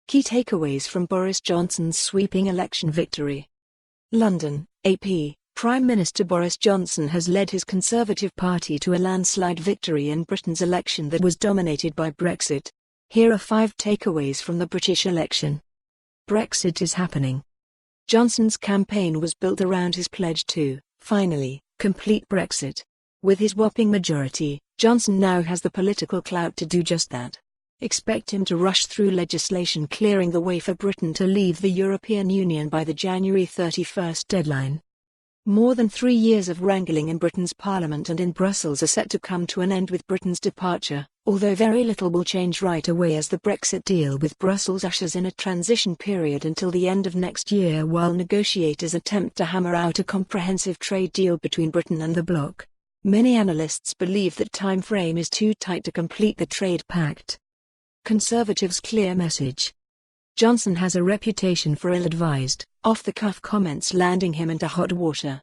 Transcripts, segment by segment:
Key takeaways from Boris Johnson's sweeping election victory. London, AP. Prime Minister Boris Johnson has led his Conservative Party to a landslide victory in Britain's election that was dominated by Brexit. Here are 5 takeaways from the British election. Brexit is happening. Johnson's campaign was built around his pledge to, finally, complete Brexit. With his whopping majority, Johnson now has the political clout to do just that. Expect him to rush through legislation clearing the way for Britain to leave the European Union by the January 31st deadline. More than 3 years of wrangling in Britain's Parliament and in Brussels are set to come to an end with Britain's departure, although very little will change right away as the Brexit deal with Brussels ushers in a transition period until the end of next year while negotiators attempt to hammer out a comprehensive trade deal between Britain and the bloc. Many analysts believe that time frame is too tight to complete the trade pact. Conservatives' clear message. Johnson has a reputation for ill-advised, off-the-cuff comments landing him into hot water.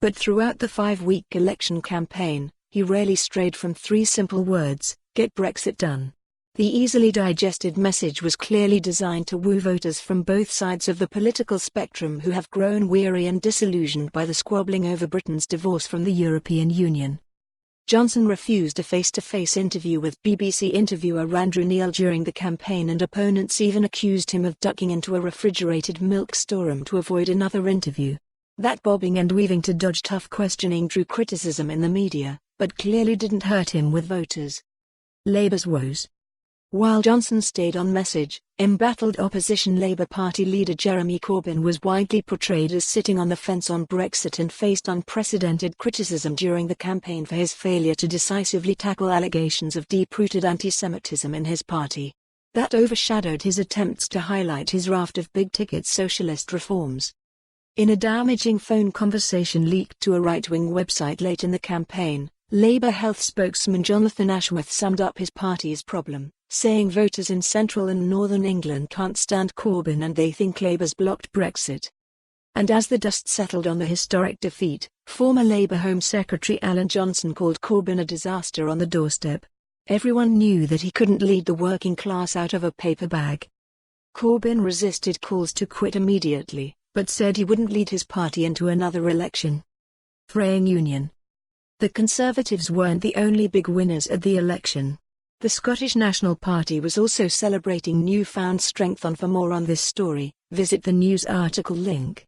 But throughout the 5-week election campaign, he rarely strayed from 3 simple words: get Brexit done. The easily digested message was clearly designed to woo voters from both sides of the political spectrum who have grown weary and disillusioned by the squabbling over Britain's divorce from the European Union. Johnson refused a face-to-face interview with BBC interviewer Andrew Neil during the campaign, and opponents even accused him of ducking into a refrigerated milk storeroom to avoid another interview. That bobbing and weaving to dodge tough questioning drew criticism in the media, but clearly didn't hurt him with voters. Labour's woes. While Johnson stayed on message, embattled opposition Labour Party leader Jeremy Corbyn was widely portrayed as sitting on the fence on Brexit and faced unprecedented criticism during the campaign for his failure to decisively tackle allegations of deep-rooted anti-Semitism in his party. That overshadowed his attempts to highlight his raft of big-ticket socialist reforms. In a damaging phone conversation leaked to a right-wing website late in the campaign, Labour health spokesman Jonathan Ashworth summed up his party's problem, saying voters in central and northern England can't stand Corbyn and they think Labour's blocked Brexit. And as the dust settled on the historic defeat, former Labour Home Secretary Alan Johnson called Corbyn a disaster on the doorstep. Everyone knew that he couldn't lead the working class out of a paper bag. Corbyn resisted calls to quit immediately, but said he wouldn't lead his party into another election. Fraying union. The Conservatives weren't the only big winners at the election. The Scottish National Party was also celebrating newfound strength. For more on this story, visit the news article link.